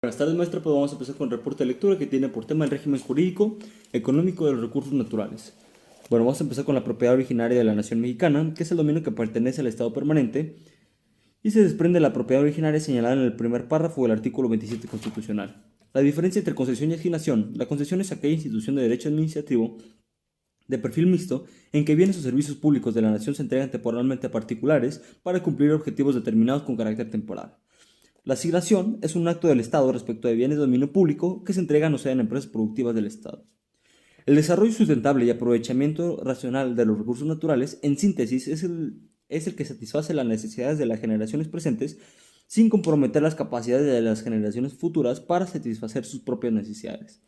Buenas tardes, maestra. Pues vamos a empezar con el reporte de lectura que tiene por tema el régimen jurídico económico de los recursos naturales. Bueno, vamos a empezar con la propiedad originaria de la nación mexicana, que es el dominio que pertenece al Estado permanente y se desprende de la propiedad originaria señalada en el primer párrafo del artículo 27 constitucional. La diferencia entre concesión y asignación: la concesión es aquella institución de derecho administrativo de perfil mixto en que bienes o servicios públicos de la nación se entregan temporalmente a particulares para cumplir objetivos determinados con carácter temporal. La asignación es un acto del Estado respecto de bienes de dominio público que se entregan o sea en empresas productivas del Estado. El desarrollo sustentable y aprovechamiento racional de los recursos naturales, en síntesis, es el que satisface las necesidades de las generaciones presentes sin comprometer las capacidades de las generaciones futuras para satisfacer sus propias necesidades.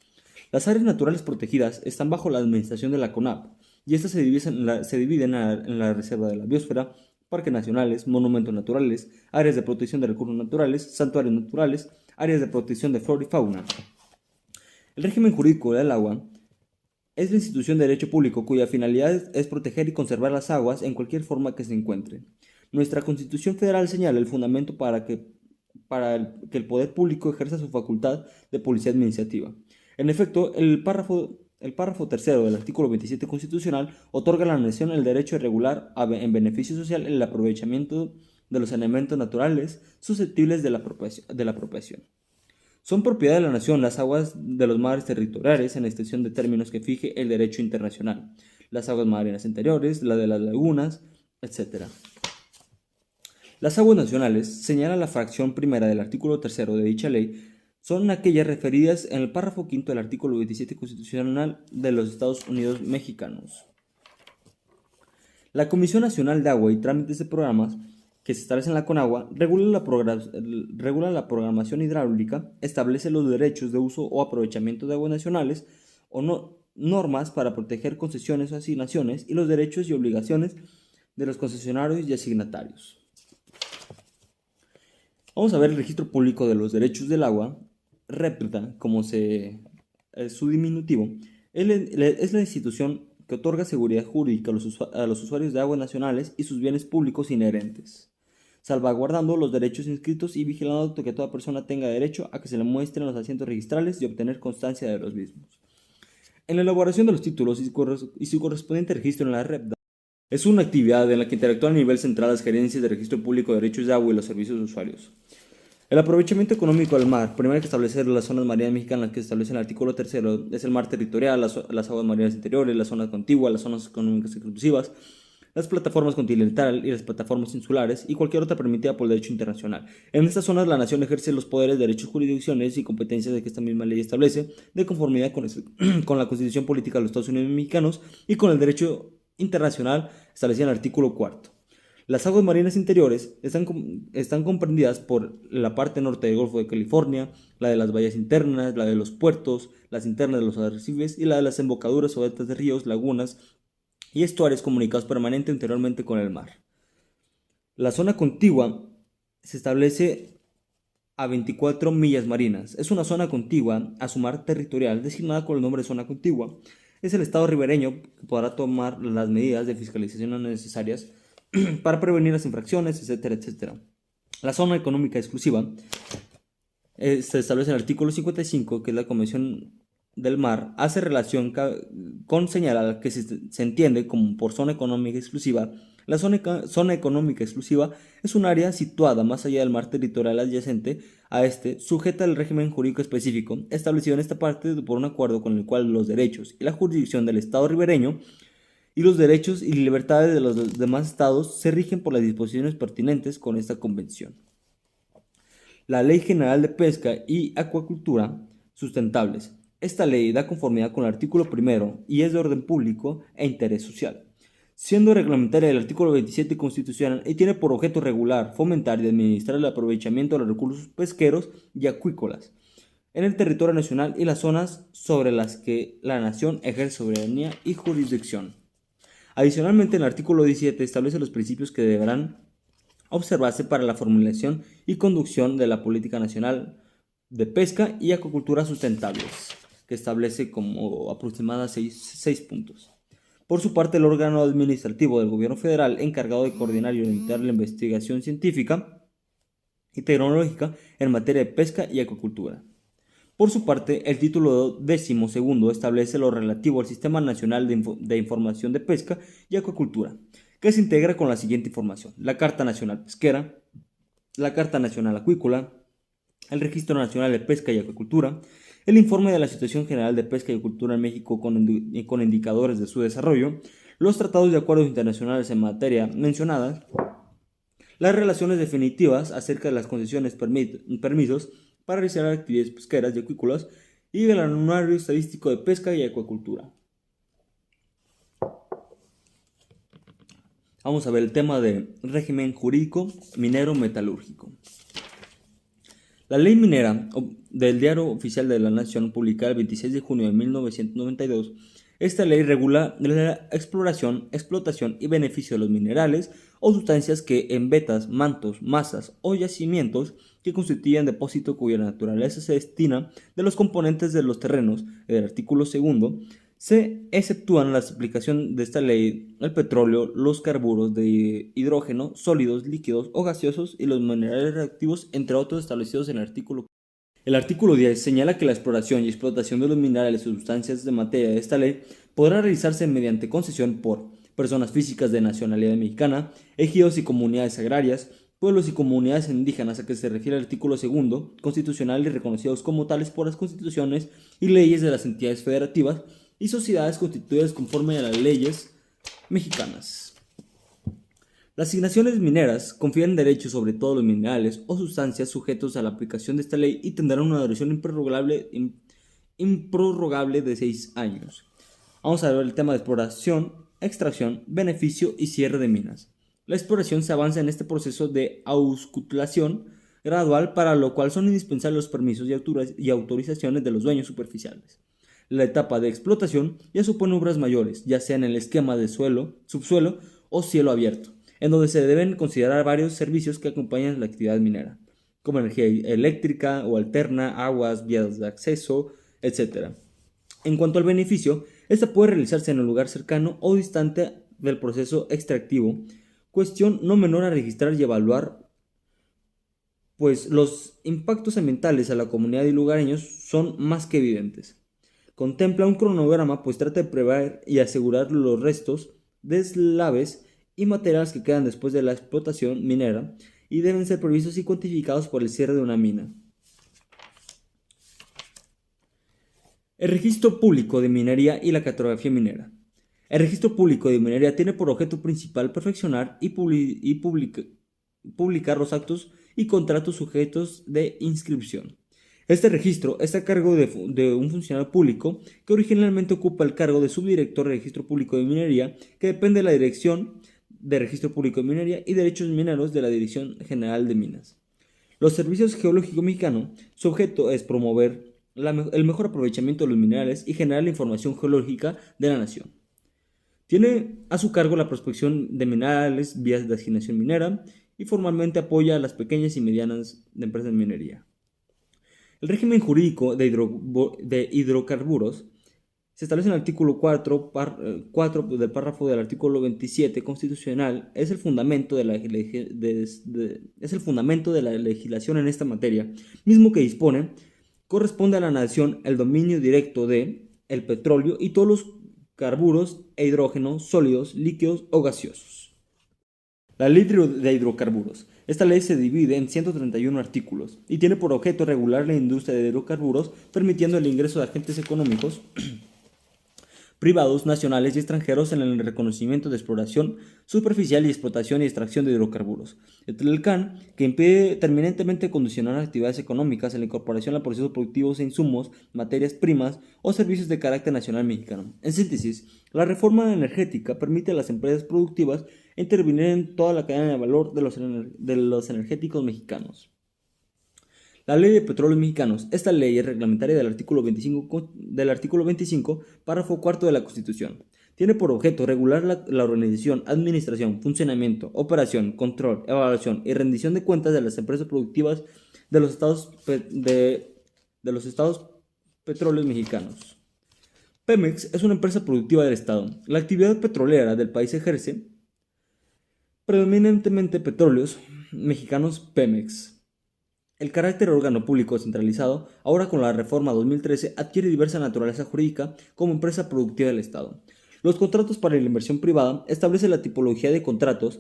Las áreas naturales protegidas están bajo la administración de la CONAP y estas se dividen en la reserva de la biosfera, parques nacionales, monumentos naturales, áreas de protección de recursos naturales, santuarios naturales, áreas de protección de flora y fauna. El régimen jurídico del agua es la institución de derecho público cuya finalidad es proteger y conservar las aguas en cualquier forma que se encuentren. Nuestra Constitución Federal señala el fundamento para que el poder público ejerza su facultad de policía administrativa. En efecto, el párrafo tercero del artículo 27 constitucional otorga a la nación el derecho de regular en beneficio social el aprovechamiento de los elementos naturales susceptibles de la apropiación. Son propiedad de la nación las aguas de los mares territoriales en extensión de términos que fije el derecho internacional, las aguas marinas interiores, la de las lagunas, etc. Las aguas nacionales, señala la fracción primera del artículo tercero de dicha ley, son aquellas referidas en el párrafo quinto del artículo 27 constitucional de los Estados Unidos mexicanos. La Comisión Nacional de Agua y Trámites de Programas, que se establece en la CONAGUA, regula la programación hidráulica, establece los derechos de uso o aprovechamiento de aguas nacionales o normas para proteger concesiones o asignaciones y los derechos y obligaciones de los concesionarios y asignatarios. Vamos a ver el registro público de los derechos del agua. REPTA, como es su diminutivo, es la institución que otorga seguridad jurídica a los usuarios de aguas nacionales y sus bienes públicos inherentes, salvaguardando los derechos inscritos y vigilando que toda persona tenga derecho a que se le muestren los asientos registrales y obtener constancia de los mismos. En la elaboración de los títulos y su correspondiente registro en la REPTA, es una actividad en la que interactúan a nivel central las gerencias de registro público de derechos de agua y los servicios de usuarios. El aprovechamiento económico del mar, primero hay que establecer las zonas marinas mexicanas que se establece en el artículo tercero, es el mar territorial, las aguas marinas interiores, las zonas contiguas, las zonas económicas exclusivas, las plataformas continentales y las plataformas insulares y cualquier otra permitida por el derecho internacional. En estas zonas la nación ejerce los poderes, derechos, jurisdicciones y competencias de que esta misma ley establece, de conformidad con la Constitución Política de los Estados Unidos Mexicanos y con el derecho internacional establecido en el artículo cuarto. Las aguas marinas interiores están comprendidas por la parte norte del Golfo de California, la de las bahías internas, la de los puertos, las internas de los arrecifes y la de las embocaduras o deltas de ríos, lagunas y estuarios comunicados permanentemente interiormente con el mar. La zona contigua se establece a 24 millas marinas. Es una zona contigua a su mar territorial designada con el nombre de zona contigua. Es el estado ribereño que podrá tomar las medidas de fiscalización necesarias para prevenir las infracciones, etcétera, etcétera. La zona económica exclusiva se establece en el artículo 55, que es la Convención del Mar, hace relación con señalar que se entiende como por zona económica exclusiva. La zona económica exclusiva es un área situada más allá del mar territorial adyacente a este, sujeta al régimen jurídico específico, establecido en esta parte por un acuerdo con el cual los derechos y la jurisdicción del Estado ribereño y los derechos y libertades de los demás estados se rigen por las disposiciones pertinentes con esta convención. La Ley General de Pesca y Acuacultura Sustentables. Esta ley da conformidad con el artículo primero y es de orden público e interés social, siendo reglamentaria el artículo 27 constitucional y tiene por objeto regular, fomentar y administrar el aprovechamiento de los recursos pesqueros y acuícolas en el territorio nacional y las zonas sobre las que la nación ejerce soberanía y jurisdicción. Adicionalmente, el artículo 17 establece los principios que deberán observarse para la formulación y conducción de la política nacional de pesca y acuicultura sustentables, que establece como aproximadamente 6 puntos. Por su parte, el órgano administrativo del gobierno federal encargado de coordinar y orientar la investigación científica y tecnológica en materia de pesca y acuicultura. Por su parte, el título 12 establece lo relativo al Sistema Nacional de Información de Pesca y Acuicultura, que se integra con la siguiente información: la Carta Nacional Pesquera, la Carta Nacional Acuícola, el Registro Nacional de Pesca y Acuicultura, el informe de la Situación General de Pesca y Acuicultura en México con indicadores de su desarrollo, los tratados de acuerdos internacionales en materia mencionadas, las relaciones definitivas acerca de las concesiones, permisos para realizar actividades pesqueras y acuícolas y el anuario estadístico de pesca y acuicultura. Vamos a ver el tema de régimen jurídico minero metalúrgico. La ley minera del Diario Oficial de la Nación, publicada el 26 de junio de 1992, esta ley regula la exploración, explotación y beneficio de los minerales o sustancias que en vetas, mantos, masas o yacimientos que constituyen depósito cuya naturaleza se destina de los componentes de los terrenos. El artículo 2 se exceptúan la aplicación de esta ley el petróleo, los carburos de hidrógeno, sólidos, líquidos o gaseosos y los minerales reactivos, entre otros establecidos en el artículo. El artículo 10 señala que la exploración y explotación de los minerales o sustancias de materia de esta ley podrá realizarse mediante concesión por personas físicas de nacionalidad mexicana, ejidos y comunidades agrarias, pueblos y comunidades indígenas a que se refiere el artículo 2 constitucional y reconocidos como tales por las constituciones y leyes de las entidades federativas y sociedades constituidas conforme a las leyes mexicanas. Las asignaciones mineras confieren derechos sobre todos los minerales o sustancias sujetos a la aplicación de esta ley y tendrán una duración improrrogable de 6 años. Vamos a ver el tema de exploración, extracción, beneficio y cierre de minas. La exploración se avanza en este proceso de auscultación gradual, para lo cual son indispensables los permisos y autorizaciones de los dueños superficiales. La etapa de explotación ya supone obras mayores, ya sea en el esquema de suelo, subsuelo o cielo abierto, en donde se deben considerar varios servicios que acompañan la actividad minera, como energía eléctrica o alterna, aguas, vías de acceso, etc. En cuanto al beneficio, esta puede realizarse en un lugar cercano o distante del proceso extractivo, cuestión no menor a registrar y evaluar, pues los impactos ambientales a la comunidad y lugareños son más que evidentes. Contempla un cronograma, pues trata de prever y asegurar los restos, deslaves y materiales que quedan después de la explotación minera y deben ser previstos y cuantificados por el cierre de una mina. El registro público de minería y la cartografía minera. El registro público de minería tiene por objeto principal perfeccionar y publicar los actos y contratos sujetos de inscripción. Este registro está a cargo de un funcionario público que originalmente ocupa el cargo de subdirector de registro público de minería, que depende de la Dirección de Registro Público de Minería y Derechos Mineros de la Dirección General de Minas. Los servicios geológicos mexicanos, su objeto es promover el mejor aprovechamiento de los minerales y generar la información geológica de la nación. Tiene a su cargo la prospección de minerales, vías de asignación minera y formalmente apoya a las pequeñas y medianas empresas de minería. El régimen jurídico de hidrocarburos se establece en el artículo 4 del párrafo del artículo 27 constitucional. Es el fundamento de la legislación en esta materia, mismo que dispone: corresponde a la nación el dominio directo de el petróleo y todos los carburos e hidrógenos sólidos, líquidos o gaseosos. La ley de hidrocarburos. Esta ley se divide en 131 artículos y tiene por objeto regular la industria de hidrocarburos, permitiendo el ingreso de agentes económicos privados, nacionales y extranjeros en el reconocimiento de exploración superficial y explotación y extracción de hidrocarburos. El TLCAN, que impide terminantemente condicionar actividades económicas en la incorporación a procesos productivos e insumos, materias primas o servicios de carácter nacional mexicano. En síntesis, la reforma energética permite a las empresas productivas intervenir en toda la cadena de valor de los energéticos mexicanos. La Ley de Petróleos Mexicanos. Esta ley es reglamentaria del artículo 25, párrafo 4 de la Constitución. Tiene por objeto regular la organización, administración, funcionamiento, operación, control, evaluación y rendición de cuentas de las empresas productivas de los estados petróleos mexicanos. Pemex es una empresa productiva del Estado. La actividad petrolera del país ejerce predominantemente Petróleos Mexicanos Pemex. El carácter órgano público descentralizado, ahora con la reforma 2013, adquiere diversa naturaleza jurídica como empresa productiva del Estado. Los contratos para la inversión privada establecen la tipología de contratos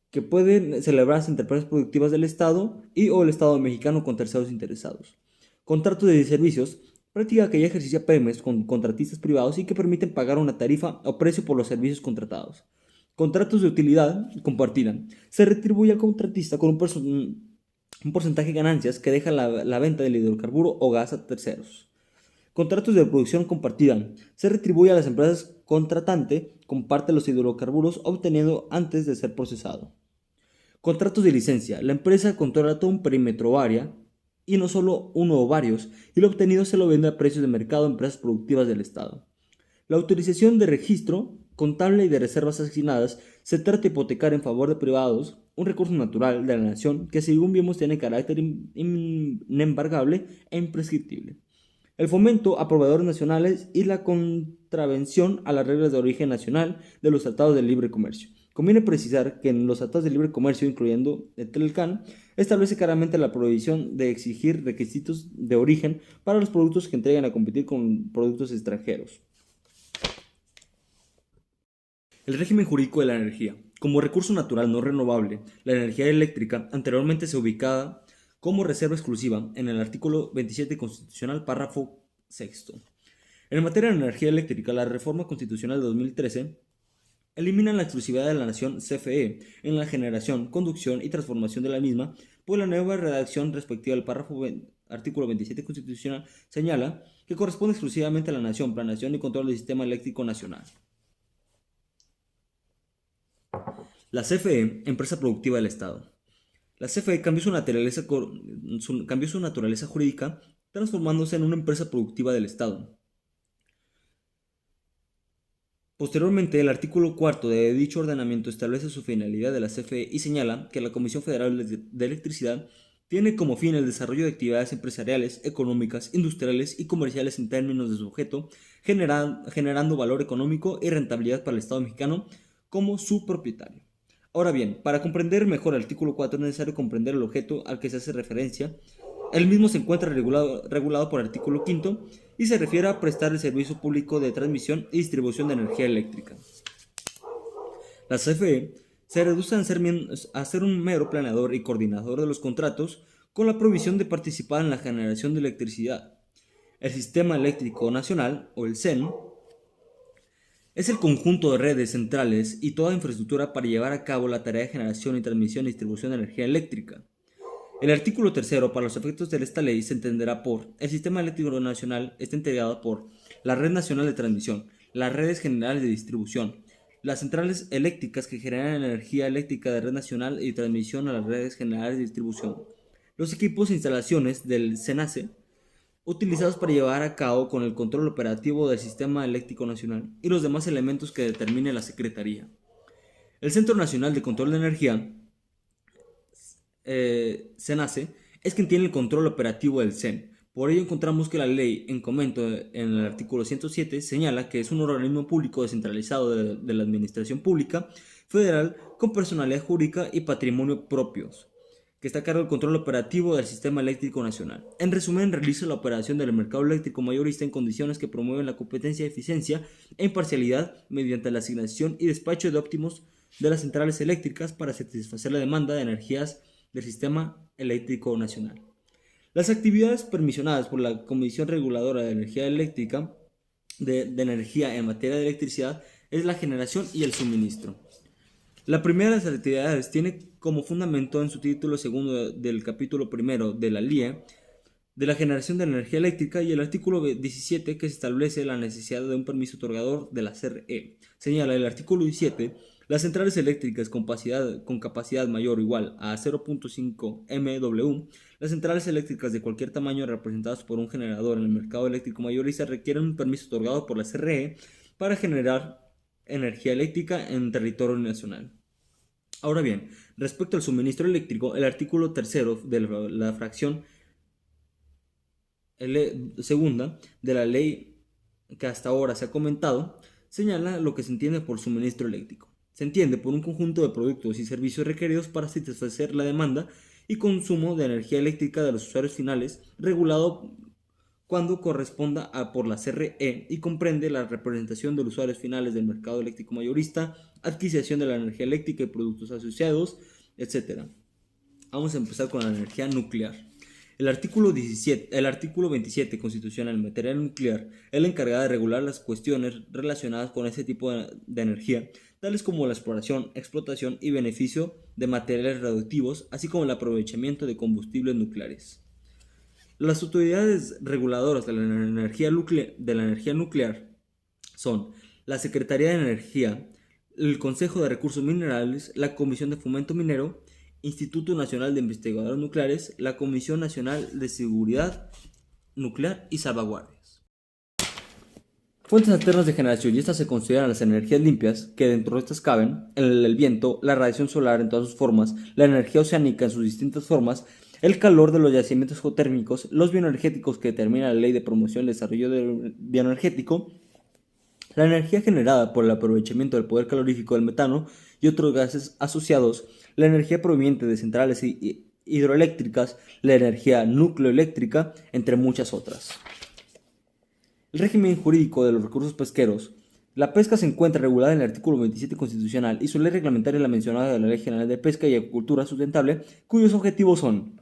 que pueden celebrarse entre empresas productivas del Estado y o el Estado mexicano con terceros interesados. Contratos de servicios, práctica que ya ejercicia PEMES con contratistas privados y que permiten pagar una tarifa o precio por los servicios contratados. Contratos de utilidad compartida. Se retribuye al contratista con un porcentaje de ganancias que deja la venta del hidrocarburo o gas a terceros. Contratos de producción compartida. Se retribuye a las empresas contratante con parte de los hidrocarburos obtenido antes de ser procesado. Contratos de licencia. La empresa contrata un perímetro o área y no solo uno o varios, y lo obtenido se lo vende a precios de mercado a empresas productivas del Estado. La autorización de registro contable y de reservas asignadas se trata de hipotecar en favor de privados un recurso natural de la nación que, según vimos, tiene carácter inembargable e imprescriptible. El fomento a proveedores nacionales y la contravención a las reglas de origen nacional de los tratados de libre comercio. Conviene precisar que en los tratados de libre comercio, incluyendo el TELCAN, establece claramente la prohibición de exigir requisitos de origen para los productos que entreguen a competir con productos extranjeros. El régimen jurídico de la energía. Como recurso natural no renovable, la energía eléctrica anteriormente se ubicaba como reserva exclusiva en el artículo 27 constitucional, párrafo 6. En materia de energía eléctrica, la reforma constitucional de 2013 elimina la exclusividad de la nación CFE en la generación, conducción y transformación de la misma, pues la nueva redacción respectiva al artículo 27 constitucional señala que corresponde exclusivamente a la nación, planeación y control del sistema eléctrico nacional. La CFE, empresa productiva del Estado. La CFE cambió su naturaleza jurídica, transformándose en una empresa productiva del Estado. Posteriormente, el artículo 4 de dicho ordenamiento establece su finalidad de la CFE y señala que la Comisión Federal de Electricidad tiene como fin el desarrollo de actividades empresariales, económicas, industriales y comerciales en términos de su objeto, generando valor económico y rentabilidad para el Estado mexicano como su propietario. Ahora bien, para comprender mejor el artículo 4 es necesario comprender el objeto al que se hace referencia. El mismo se encuentra regulado por el artículo 5 y se refiere a prestar el servicio público de transmisión y distribución de energía eléctrica. La CFE se reduce a ser un mero planeador y coordinador de los contratos con la provisión de participar en la generación de electricidad. El Sistema Eléctrico Nacional, o el CEN, es el conjunto de redes centrales y toda infraestructura para llevar a cabo la tarea de generación y transmisión y distribución de energía eléctrica. El artículo 3, para los efectos de esta ley, se entenderá por: el Sistema Eléctrico Nacional está integrado por la Red Nacional de Transmisión, las redes generales de distribución, las centrales eléctricas que generan energía eléctrica de red nacional y transmisión a las redes generales de distribución, los equipos e instalaciones del CENACE, utilizados para llevar a cabo con el control operativo del Sistema Eléctrico Nacional y los demás elementos que determine la Secretaría. El Centro Nacional de Control de Energía, CENACE, es quien tiene el control operativo del CEN. Por ello encontramos que la ley en comento en el artículo 107 señala que es un organismo público descentralizado de la administración pública federal con personalidad jurídica y patrimonio propios, que está a cargo del control operativo del Sistema Eléctrico Nacional. En resumen, realiza la operación del mercado eléctrico mayorista en condiciones que promueven la competencia, eficiencia e imparcialidad mediante la asignación y despacho de óptimos de las centrales eléctricas para satisfacer la demanda de energías del Sistema Eléctrico Nacional. Las actividades permisionadas por la Comisión Reguladora de Energía Eléctrica de energía en materia de electricidad es la generación y el suministro. La primera de las actividades tiene como fundamento en su título segundo del capítulo primero de la LIE de la generación de la energía eléctrica y el artículo 17 que se establece la necesidad de un permiso otorgador de la CRE. Señala el artículo 17: las centrales eléctricas con capacidad mayor o igual a 0.5 MW, las centrales eléctricas de cualquier tamaño representadas por un generador en el mercado eléctrico mayorista requieren un permiso otorgado por la CRE para generar energía eléctrica en territorio nacional. Ahora bien, respecto al suministro eléctrico, el artículo 3 de la fracción segunda de la ley que hasta ahora se ha comentado señala lo que se entiende por suministro eléctrico. Se entiende por un conjunto de productos y servicios requeridos para satisfacer la demanda y consumo de energía eléctrica de los usuarios finales, regulado cuando corresponda por la CRE y comprende la representación de los usuarios finales del mercado eléctrico mayorista, adquisición de la energía eléctrica y productos asociados, etc. Vamos a empezar con la energía nuclear. El artículo 27 constitucional en materia nuclear es la encargada de regular las cuestiones relacionadas con ese tipo de energía, tales como la exploración, explotación y beneficio de materiales radioactivos, así como el aprovechamiento de combustibles nucleares. Las autoridades reguladoras de la energía nuclear son la Secretaría de Energía, el Consejo de Recursos Minerales, la Comisión de Fomento Minero, Instituto Nacional de Investigadores Nucleares, la Comisión Nacional de Seguridad Nuclear y Salvaguardias. Fuentes alternas de generación, y estas se consideran las energías limpias, que dentro de estas caben el viento, la radiación solar en todas sus formas, la energía oceánica en sus distintas formas, el calor de los yacimientos geotérmicos, los bioenergéticos que determina la Ley de Promoción y Desarrollo Bioenergético, la energía generada por el aprovechamiento del poder calorífico del metano y otros gases asociados, la energía proveniente de centrales hidroeléctricas, la energía nucleoeléctrica, entre muchas otras. El régimen jurídico de los recursos pesqueros. La pesca se encuentra regulada en el artículo 27 constitucional y su ley reglamentaria es la mencionada de la Ley General de Pesca y Acuicultura Sustentable, cuyos objetivos son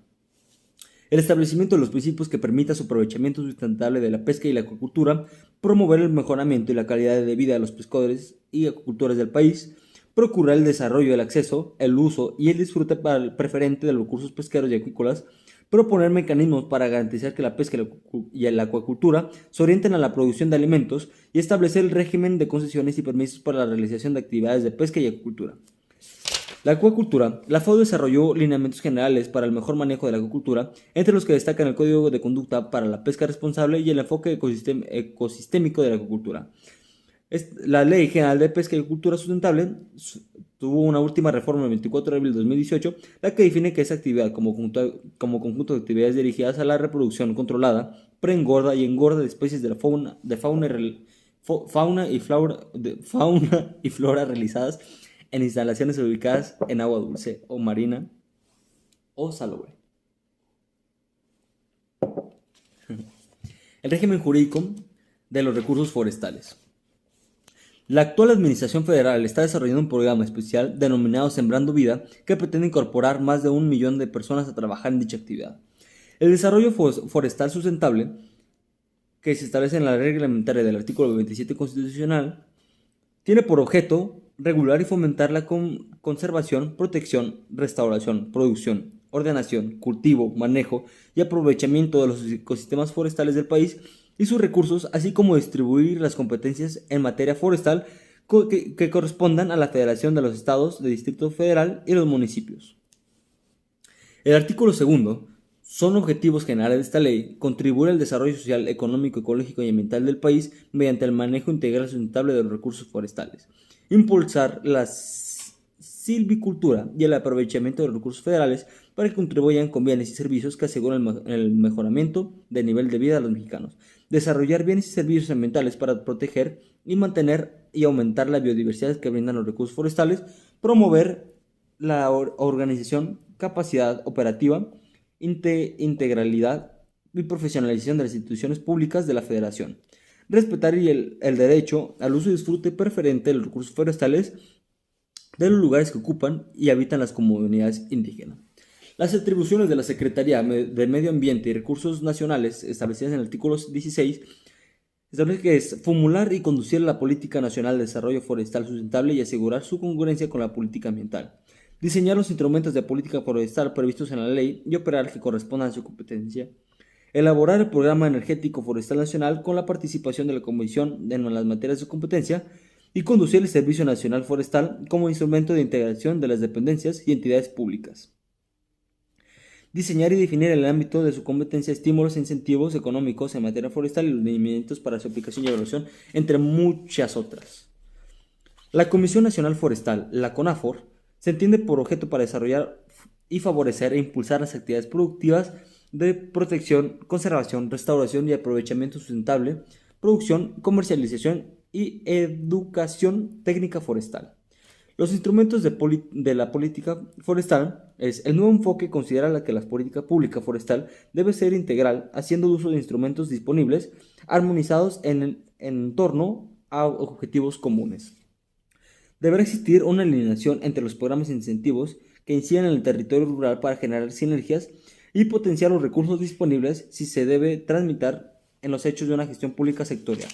el establecimiento de los principios que permitan su aprovechamiento sustentable de la pesca y la acuicultura, promover el mejoramiento y la calidad de vida de los pescadores y acuicultores del país, procurar el desarrollo del acceso, el uso y el disfrute preferente de los recursos pesqueros y acuícolas, proponer mecanismos para garantizar que la pesca y la acuicultura se orienten a la producción de alimentos y establecer el régimen de concesiones y permisos para la realización de actividades de pesca y acuicultura. La acuicultura. La FAO desarrolló lineamientos generales para el mejor manejo de la acuicultura, entre los que destacan el Código de Conducta para la Pesca Responsable y el enfoque ecosistémico de la acuicultura. La Ley General de Pesca y Acuicultura Sustentable tuvo una última reforma el 24 de abril de 2018, la que define que esa actividad como conjunto de actividades dirigidas a la reproducción controlada, preengorda y engorda de especies de fauna y flora realizadas en instalaciones ubicadas en agua dulce o marina o salobre. El régimen jurídico de los recursos forestales. La actual Administración Federal está desarrollando un programa especial denominado Sembrando Vida que pretende incorporar más de 1 millón de personas a trabajar en dicha actividad. El desarrollo forestal sustentable, que se establece en la ley reglamentaria del artículo 27 constitucional, tiene por objeto regular y fomentar la conservación, protección, restauración, producción, ordenación, cultivo, manejo y aprovechamiento de los ecosistemas forestales del país y sus recursos, así como distribuir las competencias en materia forestal que correspondan a la Federación de los Estados, del Distrito Federal y los municipios. El artículo 2. Son objetivos generales de esta ley contribuir al desarrollo social, económico, ecológico y ambiental del país mediante el manejo integral y sustentable de los recursos forestales, impulsar la silvicultura y el aprovechamiento de los recursos federales para que contribuyan con bienes y servicios que aseguren el mejoramiento del nivel de vida de los mexicanos, desarrollar bienes y servicios ambientales para proteger y mantener y aumentar la biodiversidad que brindan los recursos forestales, promover la organización, capacidad operativa, integralidad y profesionalización de las instituciones públicas de la Federación. Respetar el derecho al uso y disfrute preferente de los recursos forestales de los lugares que ocupan y habitan las comunidades indígenas. Las atribuciones de la Secretaría de Medio Ambiente y Recursos Nacionales, establecidas en el artículo 16, establece que es formular y conducir la Política Nacional de Desarrollo Forestal Sustentable y asegurar su congruencia con la política ambiental. Diseñar los instrumentos de política forestal previstos en la ley y operar que correspondan a su competencia. Elaborar el Programa Energético Forestal Nacional con la participación de la Comisión en las materias de su competencia y conducir el Servicio Nacional Forestal como instrumento de integración de las dependencias y entidades públicas. Diseñar y definir en el ámbito de su competencia estímulos e incentivos económicos en materia forestal y los lineamientos para su aplicación y evaluación, entre muchas otras. La Comisión Nacional Forestal, la CONAFOR, se entiende por objeto para desarrollar y favorecer e impulsar las actividades productivas de protección, conservación, restauración y aprovechamiento sustentable, producción, comercialización y educación técnica forestal. Los instrumentos de la política forestal es el nuevo enfoque considera que la política pública forestal debe ser integral, haciendo uso de instrumentos disponibles, armonizados en torno a objetivos comunes. Deberá existir una alineación entre los programas e incentivos que incidan en el territorio rural para generar sinergias y potenciar los recursos disponibles si se debe transmitir en los hechos de una gestión pública sectorial.